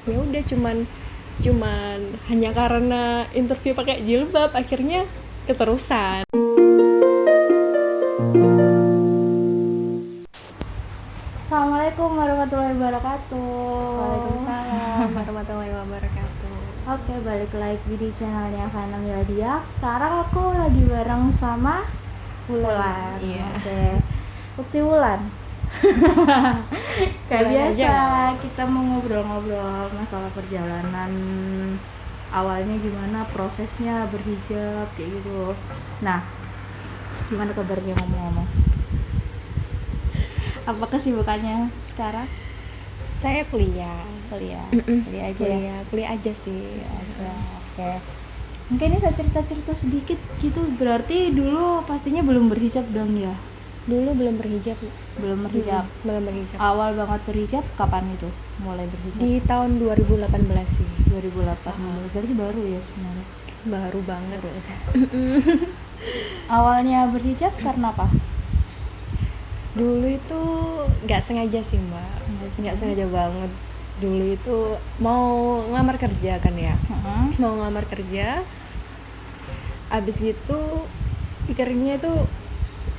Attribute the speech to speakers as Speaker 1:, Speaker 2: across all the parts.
Speaker 1: ya udah cuman hanya karena interview pakai jilbab akhirnya keterusan.
Speaker 2: Assalamualaikum warahmatullahi wabarakatuh.
Speaker 1: Waalaikumsalam warahmatullahi wabarakatuh.
Speaker 2: Oke, balik lagi di channelnya Fana Miladia. Sekarang aku lagi bareng sama Wulan.
Speaker 1: Iya.
Speaker 2: Oke. Ukti Wulan. Kayak
Speaker 1: Wulan
Speaker 2: biasa
Speaker 1: aja.
Speaker 2: kita mau ngobrol-ngobrol masalah perjalanan awalnya, gimana prosesnya berhijab kayak gitu. Nah, gimana kabarnya ngomong-ngomong? Apa kesibukannya sekarang?
Speaker 1: Saya kuliah
Speaker 2: Kuliah aja ya.
Speaker 1: kuliah aja sih.
Speaker 2: Oke. Mungkin ini saya cerita-cerita sedikit gitu. Berarti dulu pastinya belum berhijab dong ya?
Speaker 1: Dulu belum berhijab.
Speaker 2: Belum berhijab.
Speaker 1: Belum berhijab.
Speaker 2: Awal banget berhijab kapan itu? Mulai berhijab?
Speaker 1: Di tahun 2018 sih.
Speaker 2: 2008. Berarti baru ya sebenarnya.
Speaker 1: Baru banget.
Speaker 2: Awalnya berhijab karena apa?
Speaker 1: Dulu itu nggak sengaja sih mbak, nggak sengaja banget. Dulu itu mau ngelamar kerja kan ya, mau ngelamar kerja. Abis gitu pikirnya itu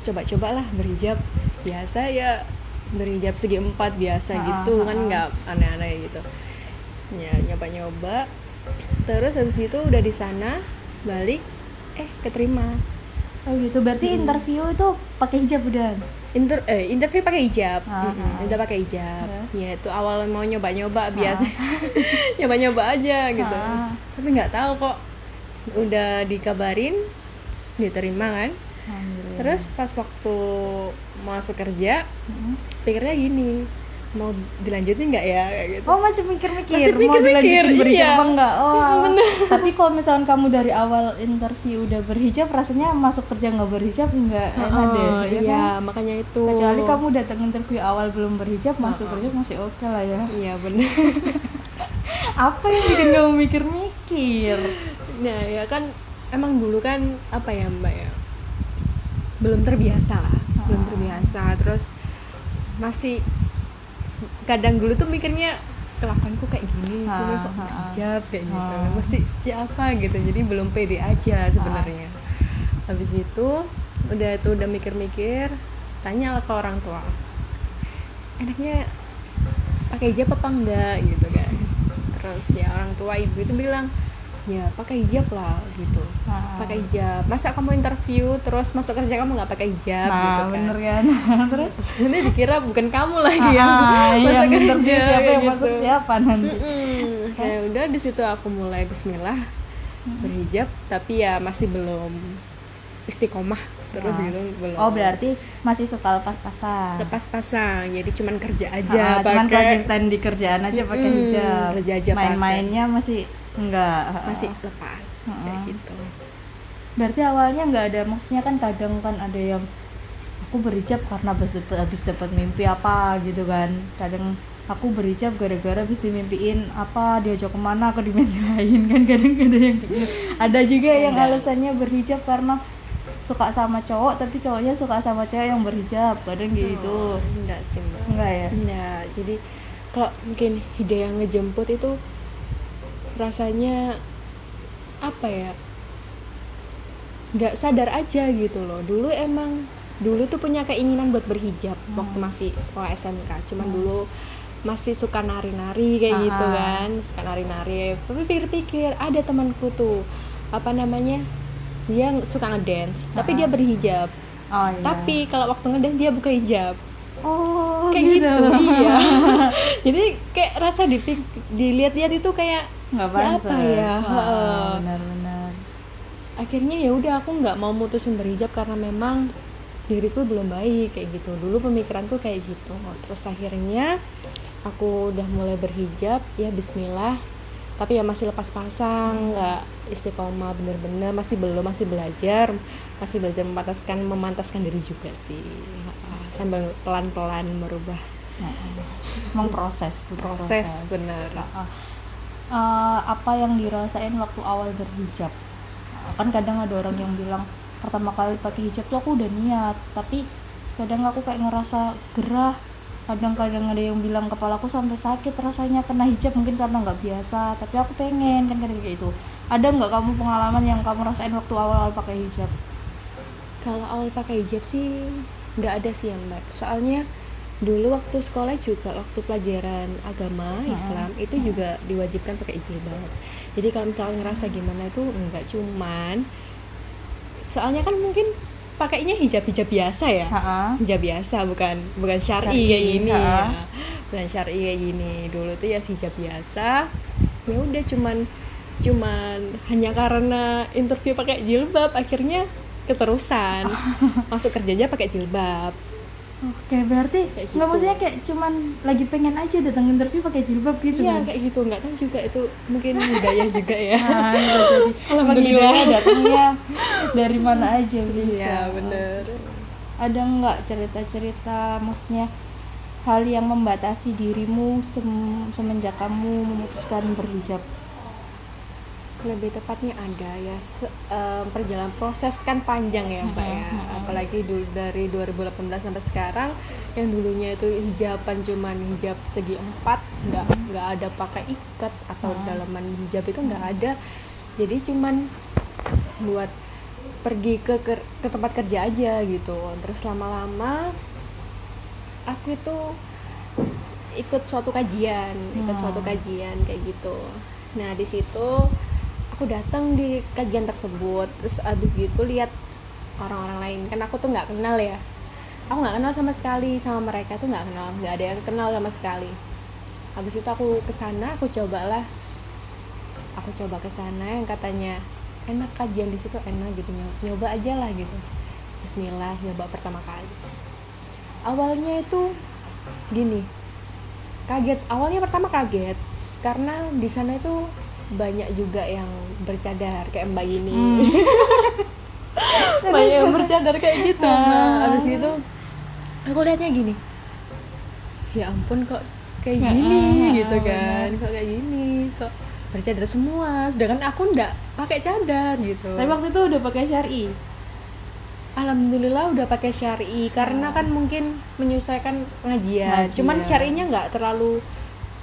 Speaker 1: coba-cobalah berhijab biasa ya, berhijab segi 4 biasa gitu kan, nggak aneh-aneh gitu. Ya nyoba-nyoba, terus habis gitu udah di sana balik, keterima.
Speaker 2: Oh gitu. Berarti interview itu pakai hijab udah?
Speaker 1: Interview pakai hijab. Udah pakai hijab. Ya itu awal mau nyoba-nyoba biasa. Nyoba-nyoba aja gitu. Tapi nggak tahu kok udah dikabarin diterima kan. Terus pas waktu masuk kerja pikirnya gini, mau dilanjutin nggak ya kayak gitu.
Speaker 2: Oh, masih mikir-mikir
Speaker 1: Masih
Speaker 2: mau
Speaker 1: mikir-mikir,
Speaker 2: dilanjutin berhijab
Speaker 1: iya.
Speaker 2: apa enggak? Oh,
Speaker 1: Bener.
Speaker 2: tapi kalau misalkan kamu dari awal interview udah berhijab, rasanya masuk kerja nggak berhijab nggak enak deh, ya
Speaker 1: Iya,
Speaker 2: kan?
Speaker 1: makanya itu.
Speaker 2: Kecuali kamu datang interview awal belum berhijab, masuk kerja masih oke lah ya.
Speaker 1: Iya bener.
Speaker 2: Apa yang bikin kamu mikir-mikir?
Speaker 1: Nah ya kan emang dulu kan apa ya mbak ya, belum terbiasa lah, belum terbiasa. Terus masih kadang dulu tuh mikirnya kelakuanku kayak gini, cuma kok berhijab kayak gitu, masih ya apa gitu, jadi belum pede aja sebenarnya. Habis gitu udah mikir-mikir, tanya lah ke orang tua, enaknya pakai hijab apa enggak gitu kan. Terus ya orang tua ibu itu bilang ya pakai hijab lah gitu, pakai hijab. Masa kamu interview terus masuk kerja kamu nggak pakai hijab gitu kan.
Speaker 2: Bener kan? Terus
Speaker 1: Ini dikira bukan kamu lagi yang
Speaker 2: yang
Speaker 1: masuk
Speaker 2: interview
Speaker 1: kerja
Speaker 2: siapa
Speaker 1: kayak
Speaker 2: yang masuk siapa nanti?
Speaker 1: Kayak udah di situ aku mulai bismillah berhijab, tapi ya masih belum istiqomah terus gitu, belum.
Speaker 2: Oh, berarti masih suka lepas-pasan.
Speaker 1: Lepas pasang, jadi cuman kerja aja
Speaker 2: Cuman
Speaker 1: pakai,
Speaker 2: konsisten di kerjaan aja pakai hijab.
Speaker 1: kerja aja
Speaker 2: Main-mainnya masih enggak.
Speaker 1: masih lepas kayak gitu.
Speaker 2: Berarti awalnya enggak ada, maksudnya kan kadang kan ada yang aku berhijab karena habis dapat mimpi apa gitu kan. Kadang aku berhijab gara-gara habis dimimpiin apa, diajak kemana ke dimensi lain kan, kadang ada yang kayak gitu. Ada juga yang alasannya berhijab karena suka sama cowok tapi cowoknya suka sama cewek yang berhijab, kadang gitu.
Speaker 1: Enggak sih mbak,
Speaker 2: Enggak ya?
Speaker 1: enggak. Jadi kalau mungkin hidayah ngejemput itu rasanya apa ya, nggak sadar aja gitu loh. Dulu tuh punya keinginan buat berhijab waktu masih sekolah SMK, cuman dulu masih suka nari-nari kayak gitu kan, suka nari-nari. Tapi pikir-pikir ada temanku tuh apa namanya, dia suka ngedance tapi dia berhijab.
Speaker 2: Oh iya.
Speaker 1: Tapi kalau waktu ngedance dia buka hijab.
Speaker 2: Oh
Speaker 1: Kayak gitu. Iya. Jadi kayak rasa dilihat-lihat itu kayak
Speaker 2: nggak
Speaker 1: ya
Speaker 2: pantas.
Speaker 1: apa ya.
Speaker 2: Benar-benar.
Speaker 1: Akhirnya ya udah aku nggak mau mutusin berhijab karena memang diriku belum baik kayak gitu. Dulu pemikiranku kayak gitu. Terus akhirnya aku udah mulai berhijab, ya bismillah. Tapi ya masih lepas pasang, nggak istiqomah bener-bener, masih belajar memantaskan diri juga sih, sambil pelan-pelan merubah.
Speaker 2: Emang proses
Speaker 1: Bener.
Speaker 2: Apa yang dirasain waktu awal berhijab? Kan kadang ada orang yang bilang pertama kali pakai hijab tuh aku udah niat, tapi kadang aku kayak ngerasa gerah, kadang-kadang ada yang bilang kepalaku sampai sakit rasanya kena hijab, mungkin karena nggak biasa, tapi aku pengen kan kayak gitu. Ada nggak kamu pengalaman yang kamu rasain waktu awal-awal pakai hijab?
Speaker 1: Kalau awal pakai hijab sih nggak ada sih yang Mbak. Soalnya dulu waktu sekolah juga, waktu pelajaran agama Islam itu juga diwajibkan pakai jilbab. Jadi kalau misalnya ngerasa gimana itu enggak, cuman soalnya kan mungkin pakainya hijab biasa ya. Hijab biasa, bukan syar'i kayak gini ya. Bukan syar'i kayak gini. Dulu tuh ya hijab biasa. Ya udah cuman hanya karena interview pakai jilbab akhirnya keterusan masuk kerjanya pakai jilbab.
Speaker 2: Oke, berarti
Speaker 1: Kayak
Speaker 2: nggak
Speaker 1: gitu.
Speaker 2: maksudnya kayak cuman lagi pengen aja datang interview pakai jilbab gitu
Speaker 1: Iya
Speaker 2: kan?
Speaker 1: kayak gitu, nggak tahu juga itu mungkin hidayah juga ya.
Speaker 2: Nah, bisa jadi.
Speaker 1: Alhamdulillah.
Speaker 2: Emang hidayah datangnya dari mana aja bisa.
Speaker 1: Iya bener.
Speaker 2: Ada nggak cerita-cerita, maksudnya hal yang membatasi dirimu semenjak kamu memutuskan berhijab?
Speaker 1: Lebih tepatnya ada ya, perjalanan proses kan panjang ya Mbak ya. Apalagi dari 2018 sampai sekarang, yang dulunya itu hijaban cuman hijab segi 4, nggak ada pakai ikat atau dalaman hijab itu nggak ada. Jadi cuman buat pergi ke tempat kerja aja gitu. Terus lama-lama aku itu ikut suatu kajian kayak gitu. Nah di situ aku datang di kajian tersebut, terus abis gitu lihat orang-orang lain, kan aku tuh nggak kenal ya, aku nggak kenal sama sekali sama mereka tuh, nggak ada yang kenal sama sekali. Habis itu aku kesana, aku coba ke sana yang katanya enak, kajian di situ enak gitu, nyoba aja lah gitu. Bismillah, nyoba pertama kali. Awalnya itu gini, awalnya pertama kaget karena di sana itu banyak juga yang bercadar kayak Mbak ini. Banyak yang bercadar kayak gitu. Nah, abis itu aku lihatnya gini, ya ampun kok kayak gini gitu kan, kok kayak gini, kok bercadar semua, sedangkan aku ndak pakai cadar gitu.
Speaker 2: Tapi waktu itu udah pakai syar'i?
Speaker 1: Alhamdulillah udah pakai syar'i, karena kan mungkin menyesuaikan pengajian. Cuman syar'inya nggak terlalu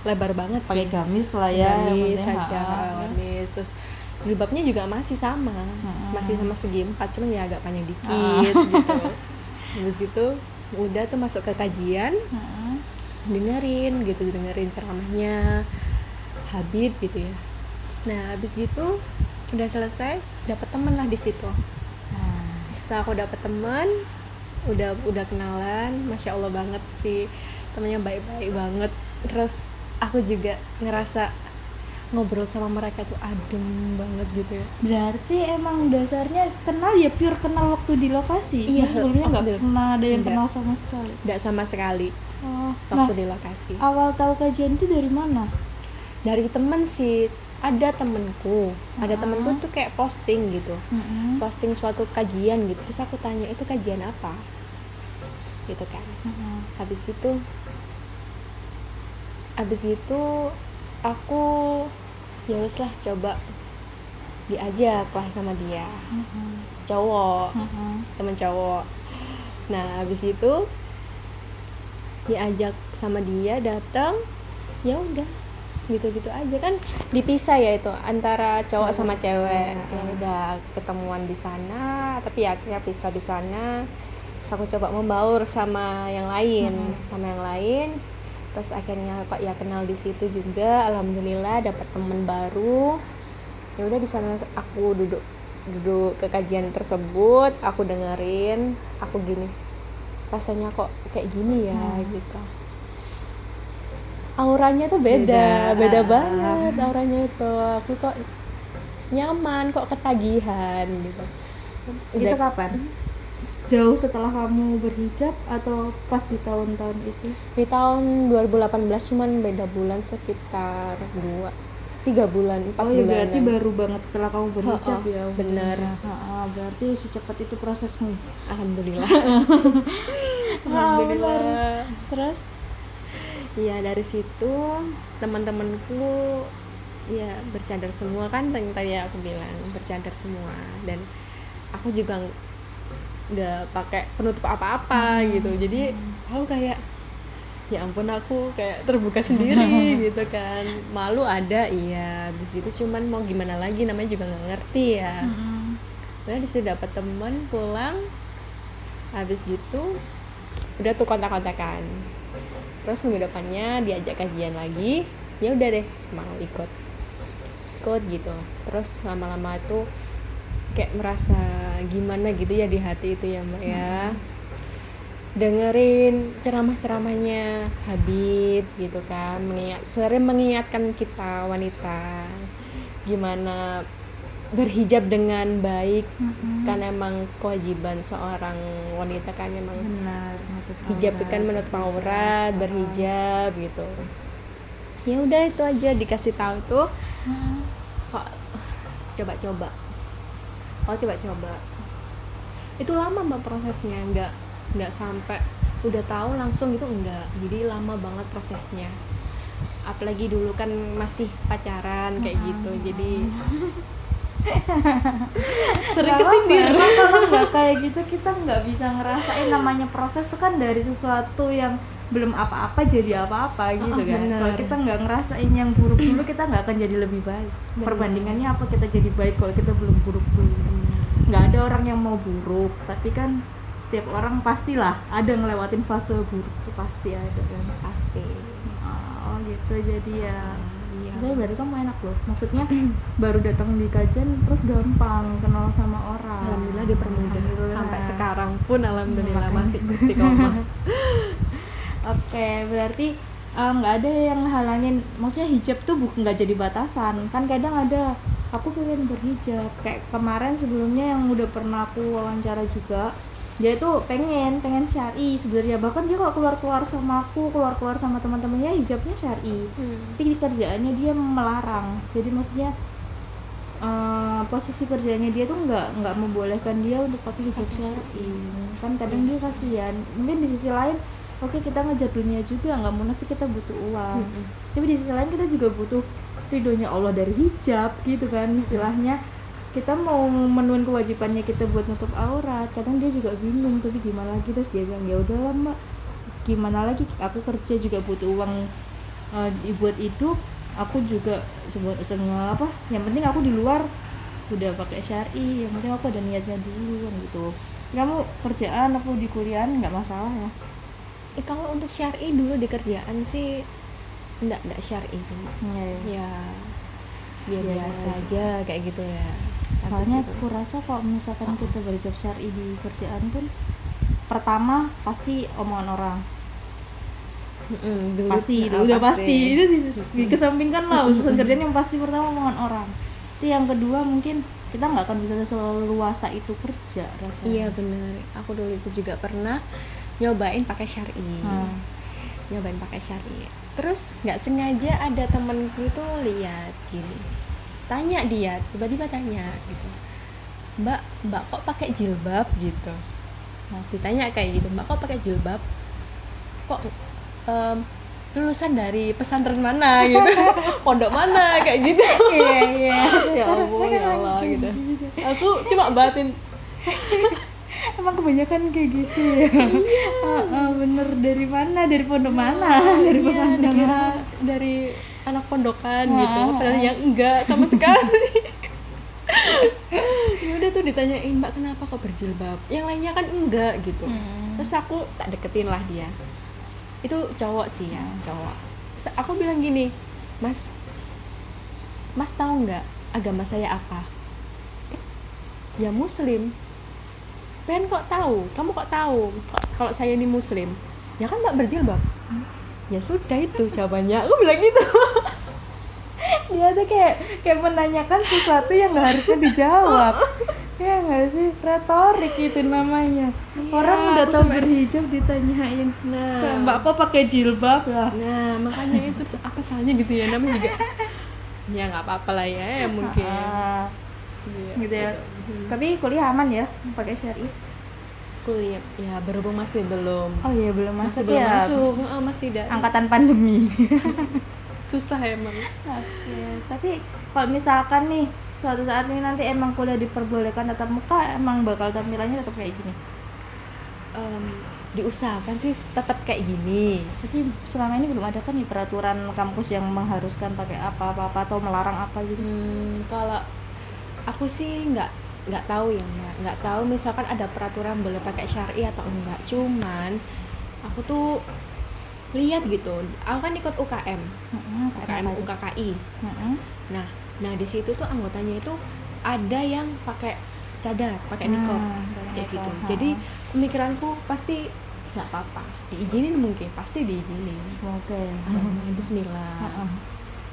Speaker 1: lebar banget sih.
Speaker 2: Pakai gamis lah ya.
Speaker 1: Gamis saja, gamis. Terus jilbabnya juga masih sama segi 4, cuman ya agak panjang dikit gitu. Habis gitu udah tuh masuk ke kajian, dengerin ceramahnya Habib gitu ya. Nah habis gitu udah selesai, dapet temen lah di situ. Setelah aku dapet teman, udah kenalan, masya Allah banget sih, temennya baik-baik banget. Terus aku juga ngerasa ngobrol sama mereka tuh adem banget gitu ya.
Speaker 2: Berarti emang dasarnya kenal ya, pure kenal waktu di lokasi?
Speaker 1: Iya,
Speaker 2: sebelumnya nggak pernah ada yang kenal sama sekali?
Speaker 1: Nggak sama sekali. Waktu di lokasi.
Speaker 2: Awal tahu kajian itu dari mana?
Speaker 1: Dari temen sih, ada temenku tuh kayak posting gitu, posting suatu kajian gitu, terus aku tanya itu kajian apa gitu kan. Habis gitu aku ya wes lah, coba diajak lah sama dia, cowok, temen cowok. Nah habis itu diajak sama dia, datang, ya udah gitu-gitu aja kan, dipisah ya itu antara cowok sama cewek. Ya udah ketemuan di sana, tapi ya akhirnya pisah di sana. Terus aku coba membaur sama yang lain, terus akhirnya kok ya kenal di situ juga. Alhamdulillah dapat teman baru. Ya udah di sana aku duduk ke kajian tersebut, aku dengerin, aku gini, rasanya kok kayak gini ya gitu. Auranya tuh beda banget auranya itu. Aku kok nyaman, kok ketagihan gitu.
Speaker 2: Itu kapan? Jauh setelah kamu berhijab atau pas di tahun-tahun itu?
Speaker 1: Di tahun 2018, cuman beda bulan sekitar 3 bulan, 4 bulan.
Speaker 2: Berarti baru banget setelah kamu berhijab ya?
Speaker 1: Bener.
Speaker 2: Berarti secepat itu prosesmu?
Speaker 1: Alhamdulillah.
Speaker 2: Alhamdulillah. Terus?
Speaker 1: Iya, dari situ teman-temanku ya bercadar semua kan, tadi aku bilang bercadar semua, dan aku juga nggak pakai penutup apa-apa gitu. Jadi aku kayak ya ampun aku kayak terbuka sendiri gitu kan, malu ada iya, habis gitu cuman mau gimana lagi, namanya juga nggak ngerti ya. Udah disitu dapat teman pulang, habis gitu udah tuh kontak-kontakan, terus minggu depannya diajak kajian lagi, ya udah deh mau ikut gitu. Terus lama-lama tuh kayak merasa gimana gitu ya di hati itu ya Mbak ya, dengerin ceramah-ceramahnya Habib gitu kan, sering mengingatkan kita wanita gimana berhijab dengan baik. Kan emang kewajiban seorang wanita kan emang
Speaker 2: Benar,
Speaker 1: hijab itu kan menutup aurat, berhijab gitu. Ya udah itu aja dikasih tahu tuh, kok coba-coba itu lama Mbak prosesnya, nggak sampai udah tahu langsung gitu, enggak, jadi lama banget prosesnya, apalagi dulu kan masih pacaran kayak gitu, jadi sering kesindir.
Speaker 2: Kalau nggak kayak gitu kita nggak bisa ngerasain namanya proses tuh kan, dari sesuatu yang belum apa-apa jadi apa-apa gitu kan.
Speaker 1: Bener.
Speaker 2: Kalau kita nggak ngerasain yang buruk dulu, kita nggak akan jadi lebih baik.
Speaker 1: Bener.
Speaker 2: Perbandingannya apa kita jadi baik kalau kita belum buruk dulu? Nggak ada orang yang mau buruk, tapi kan setiap orang pastilah ada ngelewatin fase buruk, itu pasti ada kan.
Speaker 1: Pasti.
Speaker 2: Oh gitu, jadi ya
Speaker 1: Iya.
Speaker 2: tapi berarti kamu enak loh, maksudnya baru datang di kajian terus gampang kenal sama orang.
Speaker 1: Alhamdulillah dipermudah.
Speaker 2: Alhamdulillah.
Speaker 1: Sampai sekarang pun alhamdulillah
Speaker 2: Makanya.
Speaker 1: masih istiqomah.
Speaker 2: Oke, berarti nggak ada yang halangin, maksudnya hijab tuh bukan nggak jadi batasan kan. Kadang ada aku pengen berhijab, kayak kemarin sebelumnya yang udah pernah aku wawancara juga, dia tuh pengen syar'i sebenarnya, bahkan dia kalau keluar sama aku, keluar sama teman-temannya hijabnya syar'i, tapi di kerjaannya dia melarang. Jadi maksudnya posisi kerjanya dia tuh nggak membolehkan dia untuk pakai hijab syar'i kan. Kadang dia kasihan, mungkin di sisi lain oke, kita ngejar dunia juga, nggak munafik, kita butuh uang, tapi di sisi lain kita juga butuh ridhonya Allah dari hijab gitu kan istilahnya. Kita mau memenuhi kewajibannya kita buat nutup aurat, kadang dia juga bingung, tapi gimana lagi. Terus dia bilang, ya udahlah Mbak, gimana lagi, aku kerja juga butuh uang buat hidup, aku juga semua yang penting aku di luar udah pakai syar'i, yang penting aku ada niatnya dulu kan gitu. Kamu kerjaan aku di kuliahan nggak masalah ya?
Speaker 1: Kalau untuk syar'i dulu di kerjaan sih enggak syar'i sih Mbak. Ya biasa aja kayak gitu ya.
Speaker 2: Soalnya aku rasa kalau misalkan kita berhijab syar'i di kerjaan pun, pertama pasti omongan orang.
Speaker 1: Dulu,
Speaker 2: udah pasti itu dikesampingkan lah urusan kerjaan. Yang pasti pertama omongan orang. Itu yang kedua, mungkin kita nggak akan bisa seleluasa itu kerja rasanya.
Speaker 1: Iya benar, aku dulu itu juga pernah nyobain pakai syar'i. Terus nggak sengaja ada temenku itu lihat gini, tanya dia, tiba-tiba tanya gitu, mbak kok pakai jilbab gitu. Nah, ditanya kayak gitu, mbak kok pakai jilbab, kok lulusan dari pesantren mana gitu, pondok mana kayak gitu.
Speaker 2: Iya.
Speaker 1: Ya ampun, ya Allah gitu. Aku cuma batin,
Speaker 2: emang kebanyakan kayak gitu ya. Bener, dari mana, dari pondok mana, dari pesantren
Speaker 1: dikira dari anak pondokan gitu, padahal yang enggak sama sekali. Ya udah tuh ditanyain, mbak kenapa kok berjilbab, yang lainnya kan enggak gitu. Terus aku tak deketin lah dia, itu cowok sih ya, cowok. Aku bilang gini, mas tahu nggak agama saya apa? Ya muslim. Pengen kok tahu, kamu kok tahu kalau saya ini muslim? Ya kan mbak berjilbab. Ya sudah, itu jawabannya, aku bilang gitu.
Speaker 2: Dia tuh kayak menanyakan sesuatu yang nggak harusnya dijawab. Ya nggak sih, retorik itu namanya. Orang udah tahu berhijab ditanyain, nah, mbak kok pakai jilbab lah.
Speaker 1: Nah makanya itu apa salahnya gitu ya, namanya juga ya nggak apa-apa lah ya mungkin.
Speaker 2: Gitu ya. Tapi kuliah aman ya pakai syar'i?
Speaker 1: Kuliah ya berhubung masih belum.
Speaker 2: Oh iya, belum masuk
Speaker 1: belum
Speaker 2: ya.
Speaker 1: masuk. Masih
Speaker 2: Angkatan pandemi.
Speaker 1: Susah emang.
Speaker 2: Oke, tapi kalau misalkan nih suatu saat ini nanti emang kuliah diperbolehkan tatap muka, emang bakal tampilannya tetap kayak gini?
Speaker 1: diusahakan sih tetap kayak gini.
Speaker 2: Tapi selama ini belum ada kan nih peraturan kampus yang mengharuskan pakai apa-apa atau melarang apa gitu.
Speaker 1: Kalau aku sih nggak tahu ya Mbak. Nggak tahu misalkan ada peraturan boleh pakai syar'i atau enggak. Cuman aku tuh lihat gitu. Aku kan ikut UKM, UKM UKKI. Nah di situ tuh anggotanya itu ada yang pakai cadar, pakai niqab kayak gitu. Jadi pemikiranku pasti nggak apa-apa, diizinin, mungkin pasti diizinin.
Speaker 2: Oke.
Speaker 1: Bismillah.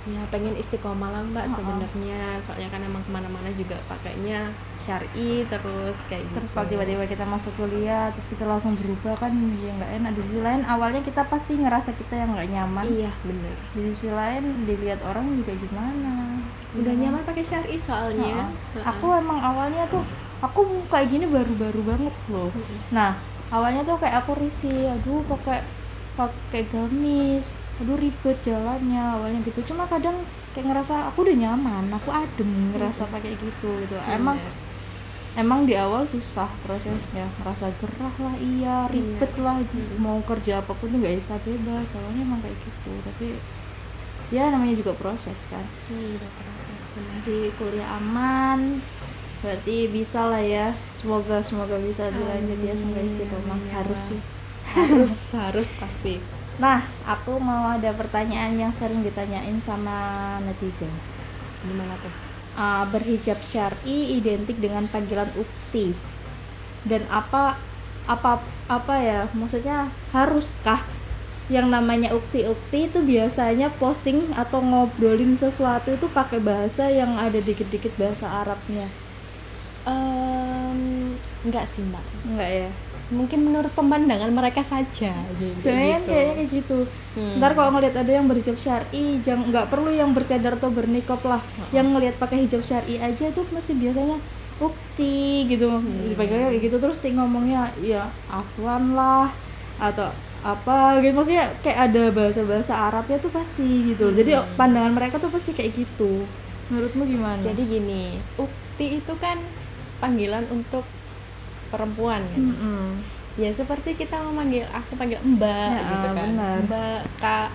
Speaker 1: Ya pengen istiqomah lah Mbak sebenarnya, soalnya kan emang kemana-mana juga pakainya syar'i terus kayak gitu.
Speaker 2: Terus kalau tiba-tiba kita masuk kuliah terus kita langsung berubah kan ya nggak enak. Di sisi lain awalnya kita pasti ngerasa kita yang nggak nyaman.
Speaker 1: Iya bener.
Speaker 2: Di sisi lain dilihat orang juga gimana.
Speaker 1: Udah nyaman pakai syar'i soalnya.
Speaker 2: Aku emang awalnya tuh aku kayak gini baru-baru banget loh. Nah awalnya tuh kayak aku risih, aduh pakai gamis, aduh ribet jalannya awalnya gitu. Cuma kadang kayak ngerasa aku udah nyaman, aku adem ngerasa pakai gitu. Emang di awal susah prosesnya, ngerasa gerah lah, iya ribet lah, mau kerja apapun tuh nggak bisa bebas, awalnya emang kayak gitu. Tapi ya namanya juga proses kan.
Speaker 1: Udah proses benar.
Speaker 2: Di kuliah aman, berarti bisa lah ya, semoga bisa dilanjut ya, semoga istiqomah. Harus sih,
Speaker 1: harus pasti.
Speaker 2: Nah aku mau ada pertanyaan yang sering ditanyain sama netizen.
Speaker 1: Gimana tuh?
Speaker 2: Berhijab syar'i identik dengan panggilan ukti, dan apa ya, maksudnya haruskah yang namanya ukti itu biasanya posting atau ngobrolin sesuatu itu pakai bahasa yang ada dikit-dikit bahasa Arabnya?
Speaker 1: Enggak sih Mbak.
Speaker 2: Enggak ya?
Speaker 1: Mungkin menurut pemandangan mereka saja gitu.
Speaker 2: Kayaknya kayak gitu. Ntar kalau ngelihat ada yang berhijab syar'i, nggak perlu yang bercadar atau bernikop lah. Yang ngelihat pakai hijab syar'i aja tuh mesti biasanya ukti gitu, dipanggilnya kayak gitu. Terus ngomongnya ya afwan lah atau apa gitu, maksudnya kayak ada bahasa Arabnya tuh pasti gitu. Jadi pandangan mereka tuh pasti kayak gitu. Menurutmu gimana?
Speaker 1: Jadi gini, ukti itu kan panggilan untuk perempuan kan. Ya seperti kita aku panggil mbak
Speaker 2: ya,
Speaker 1: gitu kan,
Speaker 2: benar.
Speaker 1: Mbak,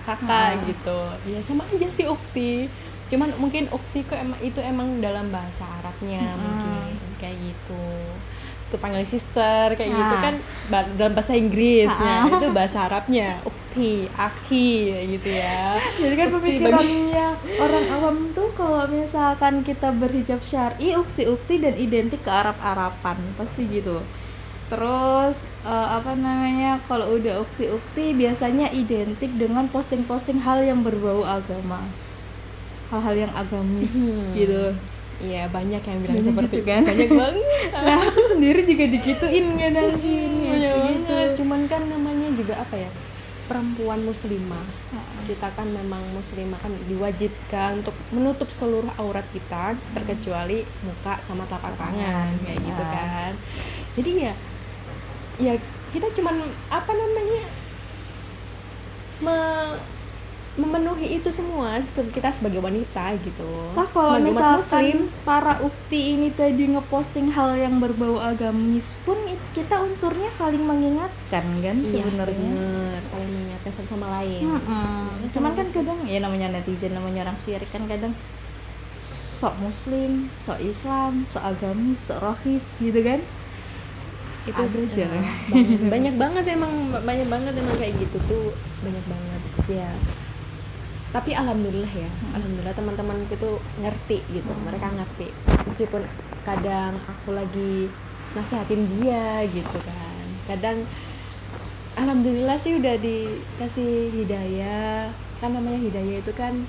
Speaker 1: kakak gitu. Ya sama aja sih ukti. Cuman mungkin ukti kok emang dalam bahasa Arabnya mungkin kayak gitu. Itu panggil sister kayak gitu kan dalam bahasa Inggris. Itu bahasa Arabnya ukti, akhi gitu ya.
Speaker 2: Jadi kan pemikirannya orang awam tuh kalau misalkan kita berhijab syar'i, ukti dan identik ke Arab-Araban pasti gitu. Terus kalau udah ukti biasanya identik dengan posting-posting hal yang berbau agama, hal-hal yang agamis gitu.
Speaker 1: Iya banyak yang bilang seperti
Speaker 2: gitu kan.
Speaker 1: Banyak banget.
Speaker 2: Nah aku sendiri juga digituin kadang gini.
Speaker 1: Banyak banget. Cuman kan namanya juga apa ya, perempuan muslimah. Kita kan memang muslimah kan diwajibkan untuk menutup seluruh aurat kita terkecuali muka sama telapak tangan kayak gitu kan. Jadi ya kita cuman memenuhi itu semua kita sebagai wanita gitu.
Speaker 2: Nah kalau
Speaker 1: sebagai
Speaker 2: misalkan
Speaker 1: muslim,
Speaker 2: para ukti ini tadi ngeposting hal yang berbau agamis pun kita unsurnya saling mengingatkan kan sebenarnya.
Speaker 1: Bener, saling mengingatkan satu sama lain.
Speaker 2: Cuman kan kadang ya namanya netizen, namanya orang syirik kan kadang sok muslim, sok Islam, sok agamis, sok rohis gitu kan. Itu aja.
Speaker 1: banyak banget emang kayak gitu tuh, banyak banget ya. Tapi alhamdulillah teman-temanku tuh ngerti gitu. Mereka ngerti meskipun kadang aku lagi nasihatin dia gitu kan. Kadang alhamdulillah sih udah dikasih hidayah. Kan namanya hidayah itu kan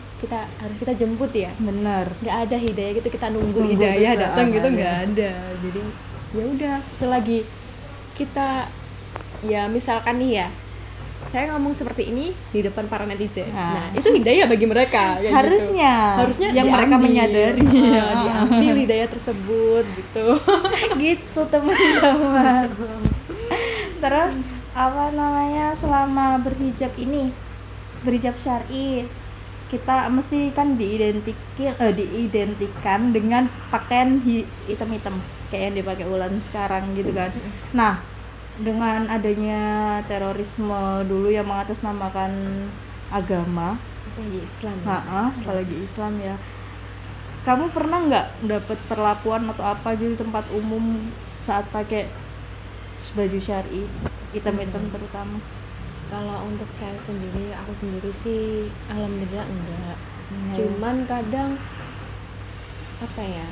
Speaker 1: harus kita jemput ya.
Speaker 2: Benar.
Speaker 1: Nggak ada hidayah gitu kita nunggu hidayah datang gitu, nggak ada. Jadi ya udah, selagi kita ya misalkan nih ya, saya ngomong seperti ini di depan para netizen. Nah, itu hidayah bagi mereka ya.
Speaker 2: Harusnya yang
Speaker 1: diambil,
Speaker 2: mereka menyadari
Speaker 1: diambil hidayah tersebut gitu.
Speaker 2: Gitu teman-teman. Terus selama berhijab syar'i, kita mesti kan diidentikan dengan pakaian hitam-hitam kayak yang dipakai Ulan sekarang gitu kan. Nah, dengan adanya terorisme dulu yang mengatasnamakan agama,
Speaker 1: Apalagi Islam.
Speaker 2: sekali lagi Islam ya. Kamu pernah nggak dapat perlakuan atau apa gitu di tempat umum saat pakai baju syar'i, hitam-hitam terutama?
Speaker 1: Kalau untuk saya sendiri, aku sendiri sih alhamdulillah enggak.
Speaker 2: Iya.
Speaker 1: Cuman kadang apa ya?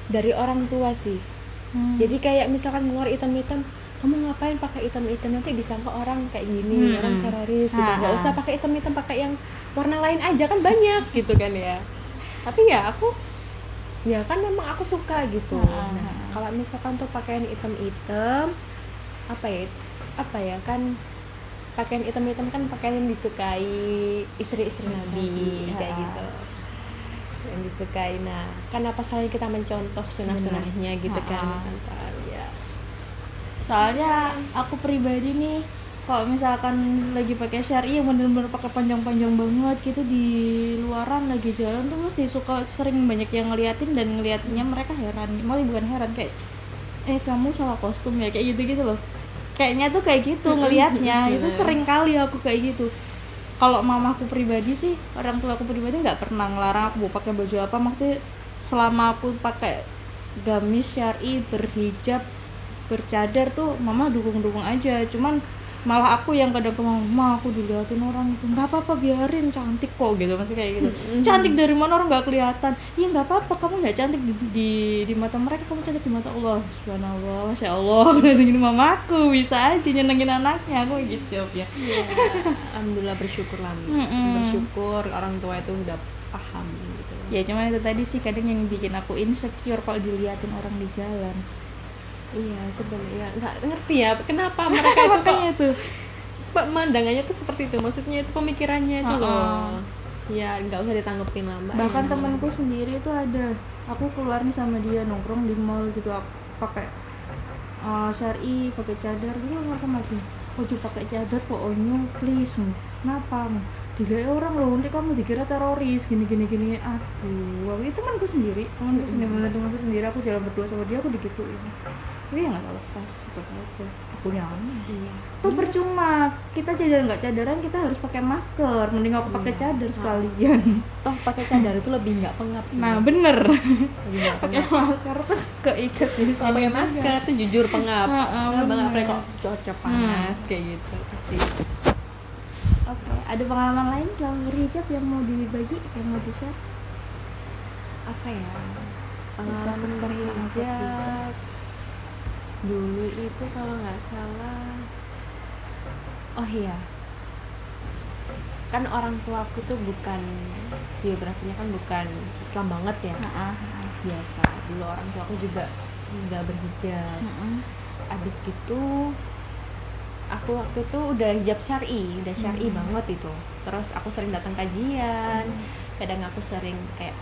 Speaker 1: Dari orang tua sih. Jadi kayak misalkan keluar hitam-hitam, kamu ngapain pakai hitam-hitam, nanti disangka orang kayak gini, orang teroris gitu. Nggak usah pakai hitam-hitam, pakai yang warna lain aja kan banyak gitu kan ya. Tapi ya aku ya kan memang aku suka gitu. Nah, kalau misalkan tuh pakaian hitam-hitam apa ya kan pakaian hitam-hitam kan pakaian yang disukai istri-istri Nabi kayak gitu. Yang disukai. Nah, kan apa salahnya kita mencontoh sunah-sunahnya gitu kan, mencontoh ya.
Speaker 2: Soalnya aku pribadi nih, kalau misalkan lagi pakai syar'i yang bener-bener pakai panjang-panjang banget gitu di luaran lagi jalan tuh mesti suka sering banyak yang ngeliatin, dan ngeliatinnya mereka heran, malah bukan heran kayak kamu salah kostum ya, kayak gitu-gitu loh. Kayaknya tuh kayak gitu ngelihatnya. Itu sering kali aku kayak gitu. Kalau mamaku pribadi sih, orang tua aku pribadi nggak pernah ngelarang aku mau pakai baju apa. Maksudnya selama aku pakai gamis syar'i, berhijab, bercadar tuh mama dukung-dukung aja. Cuman malah aku yang kadang ke mama, aku dilihatin orang itu, nggak apa-apa biarin, cantik kok gitu, masih kayak gitu. Cantik dari mana, orang nggak kelihatan. Iya nggak apa-apa, kamu nggak cantik di mata mereka, kamu cantik di mata Allah. Subhanallah, masya Allah. Gini mamaku bisa aja nyenengin anaknya, aku gitu jawabnya.
Speaker 1: Ya, alhamdulillah bersyukurlah. Bersyukur orang tua itu udah paham gitu.
Speaker 2: Ya cuma itu tadi sih kadang yang bikin aku insecure kalau diliatin orang di jalan.
Speaker 1: Iya, sebenarnya nggak ngerti ya kenapa mereka itu kok pemandangannya tuh seperti itu, maksudnya itu pemikirannya itu loh. Ya nggak usah ditanggepin lah Mbak.
Speaker 2: Bahkan temanku sendiri itu ada, aku keluar nih sama dia nongkrong di mall gitu, aku pakai syar'i, pakai cadar gitu, aku lagi ojo pakai cadar kok onyo please, kenapa dilihat orang loh, nanti kamu dikira teroris gini. Aduh, itu temanku sendiri, temanku sendiri, aku jalan berdua sama dia, aku digituin. Tapi ya nggak tahu lepas gitu aja, aku nyaman. Tuh percuma kita jalan nggak cadaran, kita harus pakai masker, mending aku pakai cadar sekalian.
Speaker 1: Toh pakai cadar itu lebih nggak pengap sih.
Speaker 2: Nah bener,
Speaker 1: Lebih nggak
Speaker 2: pakai
Speaker 1: pengap.
Speaker 2: masker tuh keikat di
Speaker 1: Kalau pakai masker tuh jujur pengap. Karena banget
Speaker 2: bener.
Speaker 1: apalagi kok cuaca panas kayak gitu pasti.
Speaker 2: Oke, ada pengalaman lain selama berhijab yang mau dibagi, yang mau di-share?
Speaker 1: Apa ya? Pengalaman berhijab dulu itu kalau nggak salah, oh iya, kan orang tua aku tuh bukan, biografinya kan bukan Islam banget ya. Biasa, dulu orang tua aku juga nggak berhijab. Abis gitu aku waktu itu udah hijab syar'i, udah syar'i banget itu. Terus aku sering datang kajian, kadang aku sering kayak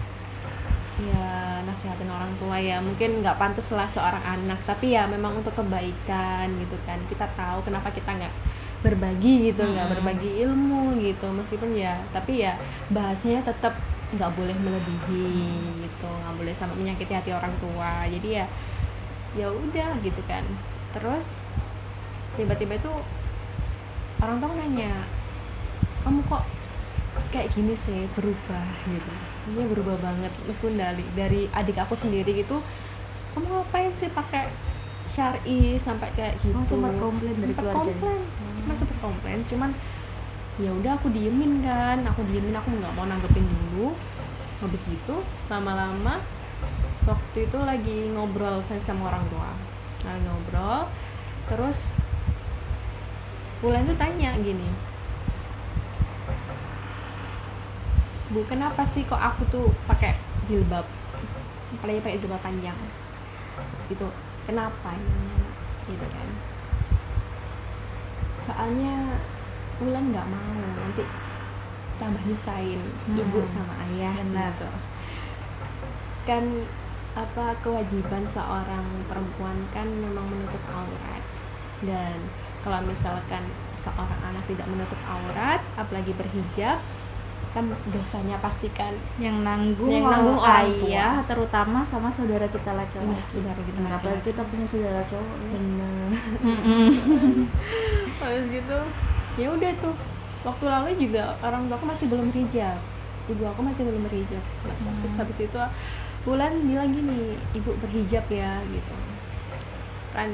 Speaker 1: ya nasihatin orang tua, ya mungkin nggak pantas lah seorang anak, tapi ya memang untuk kebaikan gitu kan. Kita tahu kenapa kita nggak berbagi gitu, nggak berbagi ilmu gitu, meskipun ya tapi ya bahasanya tetap nggak boleh melebihi gitu, nggak boleh sampai menyakiti hati orang tua. Jadi ya udah gitu kan. Terus tiba-tiba itu orang tua nanya, kamu kok kayak gini sih, berubah gitu. Dia berubah banget, meskipun dari adik aku sendiri gitu, kamu ngapain sih pakai syar'i sampai kayak gitu.
Speaker 2: Sempat komplain dari keluarganya.
Speaker 1: Sempat komplain, cuman ya udah aku diemin, aku nggak mau nanggepin dulu. Habis gitu lama-lama waktu itu lagi ngobrol saya sama orang tua, ngobrol terus Bulan tuh tanya gini, Bu, kenapa sih kok aku tuh pakai jilbab, apalagi pakai jilbab panjang, terus gitu, kenapa gitu kan? Soalnya Bulan nggak mau nanti tambah nyusahin ibu sama ayah gitu. Kan apa kewajiban seorang perempuan kan memang menutup aurat, dan kalau misalkan seorang anak tidak menutup aurat apalagi berhijab, kan dosanya pastikan
Speaker 2: yang nanggung
Speaker 1: Yang nanggung orang tua.
Speaker 2: ayah, terutama sama saudara kita laki-laki.
Speaker 1: Iya, saudara kita
Speaker 2: Nah, apalagi
Speaker 1: laki-laki.
Speaker 2: kita punya saudara cowok ya.
Speaker 1: bener.
Speaker 2: Mm-mm.
Speaker 1: Habis gitu ya udah tuh, waktu lalu juga orang tua aku masih belum berhijab, ibu aku masih belum berhijab. Terus habis itu Bulan bilang gini, ibu berhijab ya gitu kan,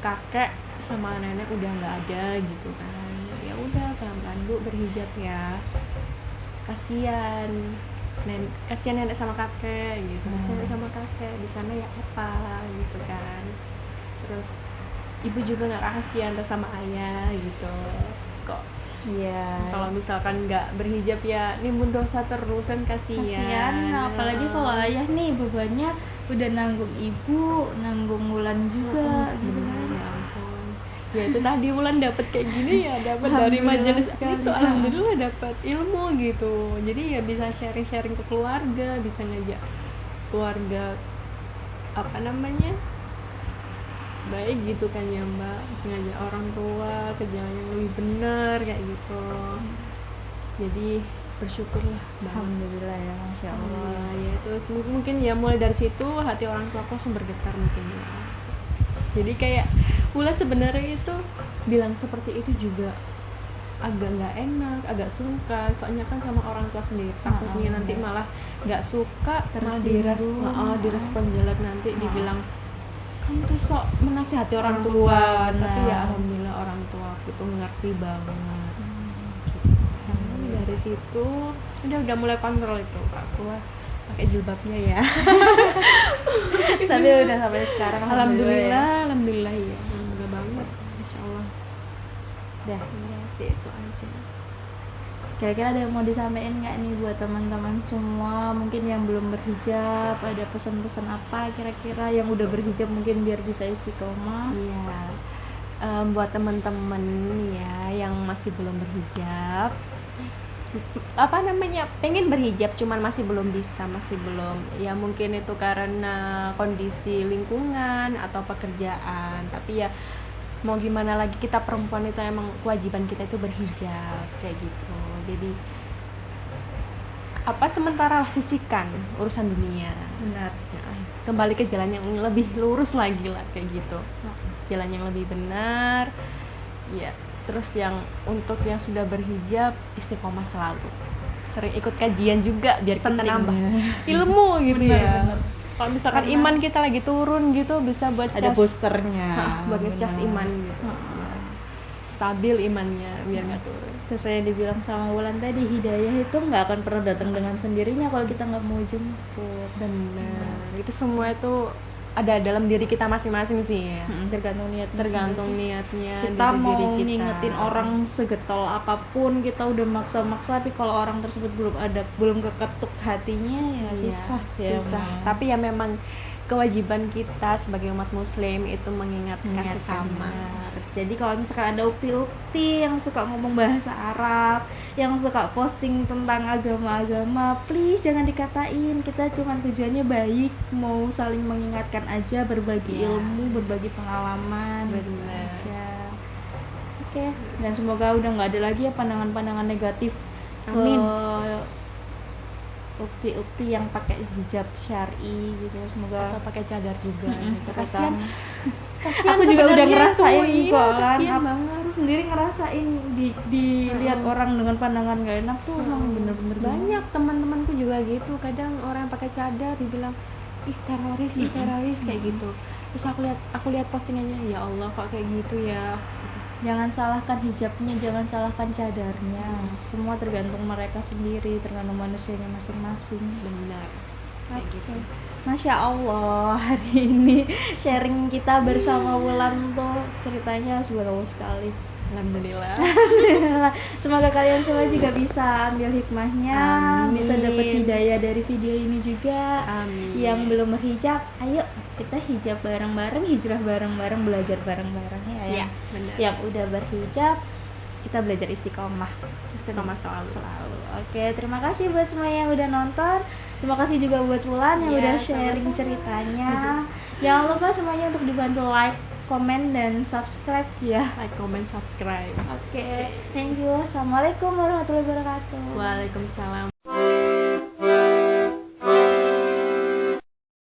Speaker 1: kakek sama nenek udah nggak ada gitu kan, ya udah pelan-pelan bu berhijab ya, kasihan nenek sama kakek gitu, kasihan nenek sama kakek di sana ya apa gitu kan. Terus ibu juga nggak kasihan sama ayah gitu, kok
Speaker 2: Iya.
Speaker 1: kalau misalkan nggak berhijab ya nimbun dosa terus kan, kasihan.
Speaker 2: Kasihan, nah, apalagi kalau ayah nih bebannya udah nanggung ibu, nanggung Wulan juga gitu kan.
Speaker 1: Ya ampun, ya itu tadi Wulan dapat kayak gini ya, dapat dari
Speaker 2: Alhamdulillah
Speaker 1: majelis
Speaker 2: sekali.
Speaker 1: itu, alhamdulillah dapat ilmu gitu, jadi ya bisa sharing ke keluarga, bisa ngajak keluarga apa namanya baik gitu kan ya mbak, bisa ngajak orang tua ke jalan yang lebih benar kayak gitu. Jadi bersyukurlah banget.
Speaker 2: Alhamdulillah ya, masya Allah.
Speaker 1: Ya terus mungkin ya mulai dari situ hati orang tua aku langsung bergetar mungkin ya. Jadi kayak Wulan sebenarnya itu bilang seperti itu juga agak nggak enak, agak sungkan, soalnya kan sama orang tua sendiri, takutnya nanti malah nggak suka, malah
Speaker 2: Tersinggung.
Speaker 1: direspon jelek, nanti dibilang kamu tuh sok menasihati orang tua. Tapi ya alhamdulillah orang tua aku tuh ngerti banget. Dari situ udah mulai kontrol itu aku pakai jilbabnya ya.
Speaker 2: Tapi udah sampai sekarang
Speaker 1: alhamdulillah ya, alhamdulillah banget, masya Allah.
Speaker 2: Dah.
Speaker 1: Ya sih itu aja.
Speaker 2: Kira-kira ada yang mau disampaikan nggak nih buat teman-teman semua, mungkin yang belum berhijab, ada pesan-pesan apa kira-kira, yang udah berhijab mungkin biar bisa istiqomah.
Speaker 1: Iya, buat teman-teman ya yang masih belum berhijab, apa namanya, pengen berhijab cuman masih belum bisa, masih belum, ya mungkin itu karena kondisi lingkungan atau pekerjaan, tapi ya mau gimana lagi, kita perempuan itu emang kewajiban kita itu berhijab kayak gitu. Jadi apa, sementara sisihkan urusan dunia,
Speaker 2: Benar.
Speaker 1: kembali ke jalan yang lebih lurus lagi lah kayak gitu, jalan yang lebih benar ya. Terus yang untuk yang sudah berhijab, istiqomah selalu, sering ikut kajian juga biar kita nambah ilmu gitu.
Speaker 2: Benar.
Speaker 1: Kalau misalkan
Speaker 2: Karena
Speaker 1: iman kita lagi turun gitu, bisa buat
Speaker 2: ada
Speaker 1: cas,
Speaker 2: boosternya.
Speaker 1: buat ngecas iman gitu. Ya, stabil imannya biar nggak turun.
Speaker 2: Sesuai yang dibilang sama Wulan tadi, hidayah itu nggak akan pernah datang dengan sendirinya kalau kita nggak mau jemput.
Speaker 1: Benar, itu semua itu ada dalam diri kita masing-masing sih ya.
Speaker 2: Tergantung niat,
Speaker 1: Tergantung niatnya
Speaker 2: kita
Speaker 1: dari
Speaker 2: mau
Speaker 1: diri kita.
Speaker 2: ngingetin orang segetol apapun, kita udah maksa-maksa, tapi kalau orang tersebut belum keketuk hatinya ya
Speaker 1: Iya,
Speaker 2: susah sih.
Speaker 1: susah.
Speaker 2: emang.
Speaker 1: Tapi ya memang kewajiban kita sebagai umat muslim itu mengingatkan sesama.
Speaker 2: Benar. Jadi kalau misalkan ada ukti-ukti yang suka ngomong bahasa Arab, yang suka posting tentang agama-agama, please jangan dikatain. Kita cuma tujuannya baik, mau saling mengingatkan aja, berbagi
Speaker 1: Iya.
Speaker 2: ilmu, berbagi pengalaman. gitu
Speaker 1: Benar.
Speaker 2: aja. Oke, dan semoga udah nggak ada lagi ya pandangan-pandangan negatif
Speaker 1: Amin.
Speaker 2: ke ukti-ukti yang pakai hijab syar'i gitu. Semoga
Speaker 1: Atau pakai cadar juga. Gitu.
Speaker 2: kasihan.
Speaker 1: Kasihan
Speaker 2: Aku juga udah
Speaker 1: sebenarnya
Speaker 2: ngerasain
Speaker 1: tuh,
Speaker 2: kok kan.
Speaker 1: kasihan
Speaker 2: Aku
Speaker 1: banget.
Speaker 2: sendiri ngerasain dilihat orang dengan pandangan gak enak tuh emang bener-bener
Speaker 1: Banyak teman-temanku juga gitu, kadang orang yang pakai cadar dibilang ih teroris kayak gitu. Terus aku lihat postingannya, ya Allah kok kayak gitu ya.
Speaker 2: Jangan salahkan hijabnya, jangan salahkan cadarnya. Semua tergantung mereka sendiri, tergantung manusianya masing-masing.
Speaker 1: Benar. Kayak gitu.
Speaker 2: Masya Allah, hari ini sharing kita bersama Wulan tuh ceritanya seru sekali.
Speaker 1: Alhamdulillah.
Speaker 2: Semoga kalian semua juga bisa ambil hikmahnya,
Speaker 1: Amin.
Speaker 2: bisa dapat hidayah dari video ini juga.
Speaker 1: Amin.
Speaker 2: Yang belum berhijab, ayo kita hijab bareng-bareng, hijrah bareng-bareng, belajar bareng-bareng ya.
Speaker 1: Iya, benar.
Speaker 2: Yang udah berhijab, kita belajar istiqomah.
Speaker 1: Istiqomah selalu.
Speaker 2: Oke, terima kasih buat semua yang udah nonton. Terima kasih juga buat Wulan yang
Speaker 1: Iya,
Speaker 2: udah sharing
Speaker 1: sama-sama.
Speaker 2: ceritanya. Jangan lupa semuanya untuk dibantu like komen dan subscribe ya.
Speaker 1: Like, comment, subscribe.
Speaker 2: Oke, thank you. Assalamualaikum warahmatullahi wabarakatuh.
Speaker 1: Waalaikumsalam.